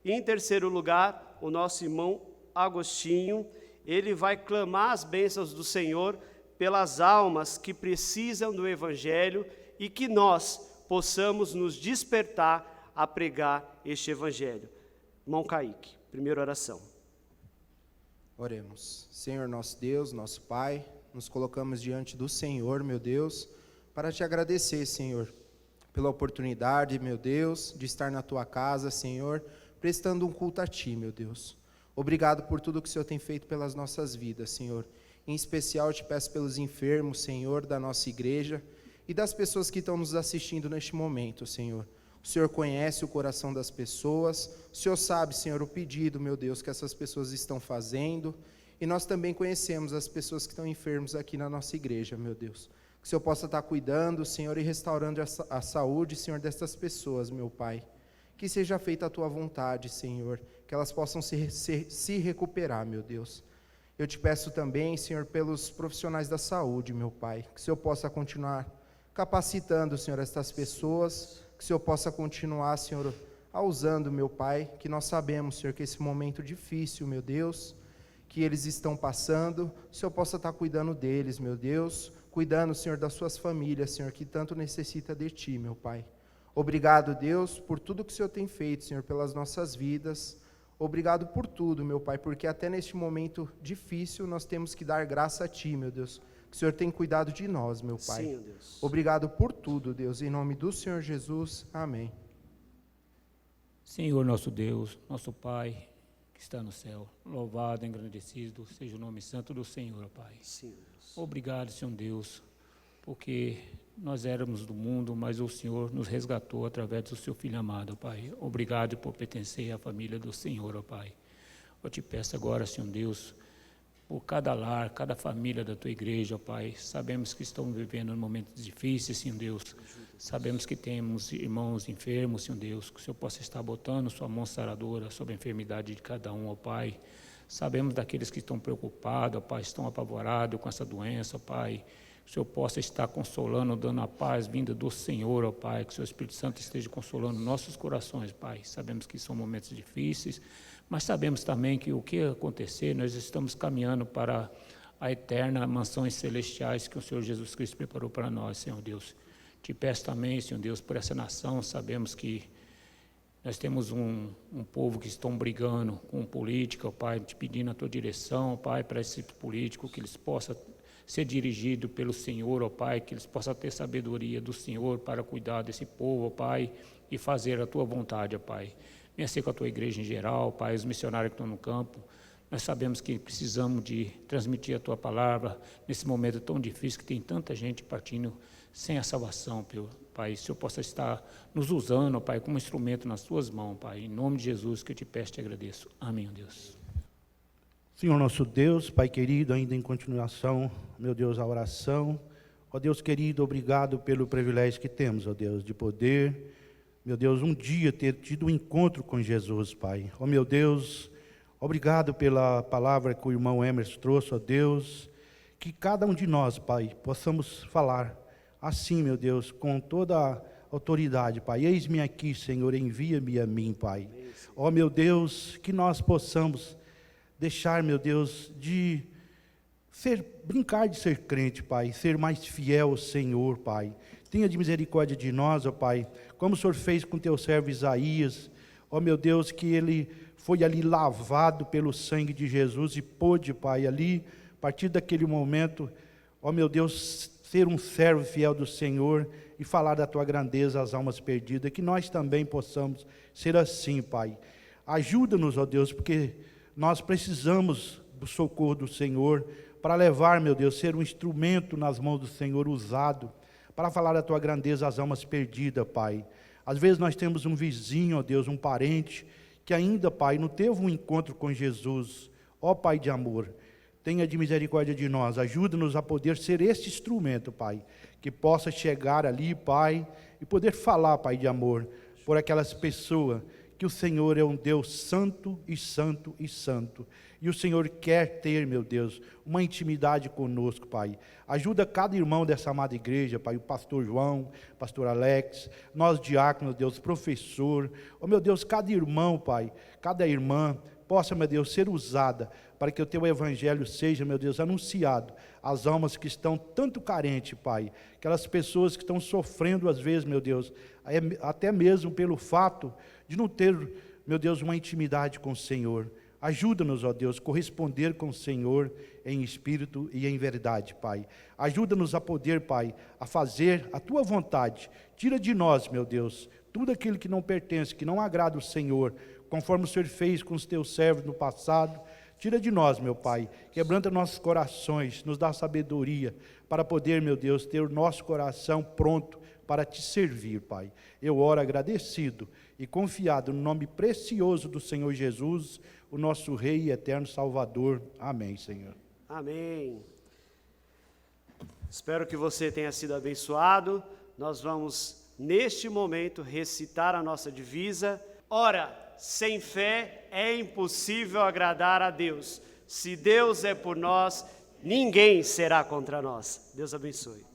E em terceiro lugar, o nosso irmão Agostinho, ele vai clamar as bênçãos do Senhor pelas almas que precisam do Evangelho e que nós possamos nos despertar a pregar este Evangelho. Irmão Kaique, primeira oração. Oremos. Senhor nosso Deus, nosso Pai, nos colocamos diante do Senhor, meu Deus, para te agradecer, Senhor, pela oportunidade, meu Deus, de estar na tua casa, Senhor, prestando um culto a ti, meu Deus. Obrigado por tudo que o Senhor tem feito pelas nossas vidas, Senhor. Em especial, eu te peço pelos enfermos, Senhor, da nossa igreja e das pessoas que estão nos assistindo neste momento, Senhor. O Senhor conhece o coração das pessoas, o Senhor sabe, Senhor, o pedido, meu Deus, que essas pessoas estão fazendo, e nós também conhecemos as pessoas que estão enfermas aqui na nossa igreja, meu Deus. Que o Senhor possa estar cuidando, Senhor, e restaurando a saúde, Senhor, dessas pessoas, meu Pai. Que seja feita a tua vontade, Senhor, que elas possam se recuperar, meu Deus. Eu te peço também, Senhor, pelos profissionais da saúde, meu Pai, que o Senhor possa continuar capacitando, Senhor, estas pessoas, que o Senhor possa continuar, Senhor, usando, meu Pai, que nós sabemos, Senhor, que esse momento difícil, meu Deus, que eles estão passando, o Senhor possa estar cuidando deles, meu Deus, cuidando, Senhor, das suas famílias, Senhor, que tanto necessita de Ti, meu Pai. Obrigado, Deus, por tudo que o Senhor tem feito, Senhor, pelas nossas vidas. Obrigado por tudo, meu Pai, porque até neste momento difícil nós temos que dar graça a Ti, meu Deus. Que o Senhor tem cuidado de nós, meu Pai. Sim, Deus. Obrigado por tudo, Deus. Em nome do Senhor Jesus. Amém. Senhor nosso Deus, nosso Pai, que está no céu, louvado, engrandecido, seja o nome santo do Senhor, Pai. Sim, Deus. Obrigado, Senhor Deus, porque nós éramos do mundo, mas o Senhor nos resgatou através do seu Filho amado, Pai. Obrigado por pertencer à família do Senhor, ó Pai. Eu te peço agora, Senhor Deus, por cada lar, cada família da tua igreja, ó Pai. Sabemos que estão vivendo momentos difíceis, Senhor Deus. Sabemos que temos irmãos enfermos, Senhor Deus, que o Senhor possa estar botando sua mão saradora sobre a enfermidade de cada um, ó Pai. Sabemos daqueles que estão preocupados, ó Pai, estão apavorados com essa doença, ó Pai. Que o Senhor possa estar consolando, dando a paz vinda do Senhor, ó Pai. Que o Seu Espírito Santo esteja consolando nossos corações, Pai. Sabemos que são momentos difíceis, mas sabemos também que o que acontecer, nós estamos caminhando para a eterna mansões celestiais que o Senhor Jesus Cristo preparou para nós, Senhor Deus. Te peço também, Senhor Deus, por essa nação. Sabemos que nós temos um povo que estão brigando com política, ó Pai, te pedindo a tua direção, ó Pai, para esse político, que eles possam ser dirigido pelo Senhor, ó Pai, que eles possam ter sabedoria do Senhor para cuidar desse povo, ó Pai, e fazer a tua vontade, ó Pai. Venha ser com a tua igreja em geral, Pai, os missionários que estão no campo. Nós sabemos que precisamos de transmitir a tua palavra nesse momento tão difícil, que tem tanta gente partindo sem a salvação, Pai. O Senhor possa estar nos usando, ó Pai, como instrumento nas tuas mãos, Pai. Em nome de Jesus que eu te peço e te agradeço. Amém, ó Deus. Senhor nosso Deus, Pai querido, ainda em continuação, meu Deus, a oração. Ó Deus querido, obrigado pelo privilégio que temos, ó Deus, de poder, meu Deus, um dia ter tido um encontro com Jesus, Pai. Ó meu Deus, obrigado pela palavra que o irmão Emerson trouxe, ó Deus, que cada um de nós, Pai, possamos falar assim, meu Deus, com toda autoridade, Pai. Eis-me aqui, Senhor, envia-me a mim, Pai. Ó, meu Deus, que nós possamos deixar, meu Deus, de brincar de ser crente, Pai, ser mais fiel ao Senhor, Pai. Tenha de misericórdia de nós, ó Pai, como o Senhor fez com teu servo Isaías, ó meu Deus, que ele foi ali lavado pelo sangue de Jesus e pôde, Pai, ali, a partir daquele momento, ó meu Deus, ser um servo fiel do Senhor e falar da tua grandeza às almas perdidas, que nós também possamos ser assim, Pai. Ajuda-nos, ó Deus, porque nós precisamos do socorro do Senhor, para levar, meu Deus, ser um instrumento nas mãos do Senhor usado, para falar da tua grandeza às almas perdidas, Pai. Às vezes nós temos um vizinho, ó Deus, um parente, que ainda, Pai, não teve um encontro com Jesus. Ó Pai de amor, tenha de misericórdia de nós, ajuda-nos a poder ser este instrumento, Pai, que possa chegar ali, Pai, e poder falar, Pai de amor, por aquelas pessoas, que o Senhor é um Deus santo e santo e santo, e o Senhor quer ter, meu Deus, uma intimidade conosco, Pai. Ajuda cada irmão dessa amada igreja, Pai, o pastor João, pastor Alex, nós diáconos, Deus, professor, ó meu Deus, cada irmão, Pai, cada irmã, possa, meu Deus, ser usada para que o teu evangelho seja, meu Deus, anunciado às almas que estão tanto carentes, Pai, aquelas pessoas que estão sofrendo às vezes, meu Deus, até mesmo pelo fato de não ter, meu Deus, uma intimidade com o Senhor. Ajuda-nos, ó Deus, corresponder com o Senhor em espírito e em verdade, Pai. Ajuda-nos a poder, Pai, a fazer a tua vontade. Tira de nós, meu Deus, tudo aquilo que não pertence, que não agrada o Senhor, conforme o Senhor fez com os teus servos no passado. Tira de nós, meu Pai, quebranta nossos corações, nos dá sabedoria para poder, meu Deus, ter o nosso coração pronto para te servir, Pai. Eu oro agradecido e confiado no nome precioso do Senhor Jesus, o nosso Rei e eterno Salvador. Amém, Senhor. Amém. Espero que você tenha sido abençoado. Nós vamos, neste momento, recitar a nossa divisa. Ora, sem fé é impossível agradar a Deus. Se Deus é por nós, ninguém será contra nós. Deus abençoe.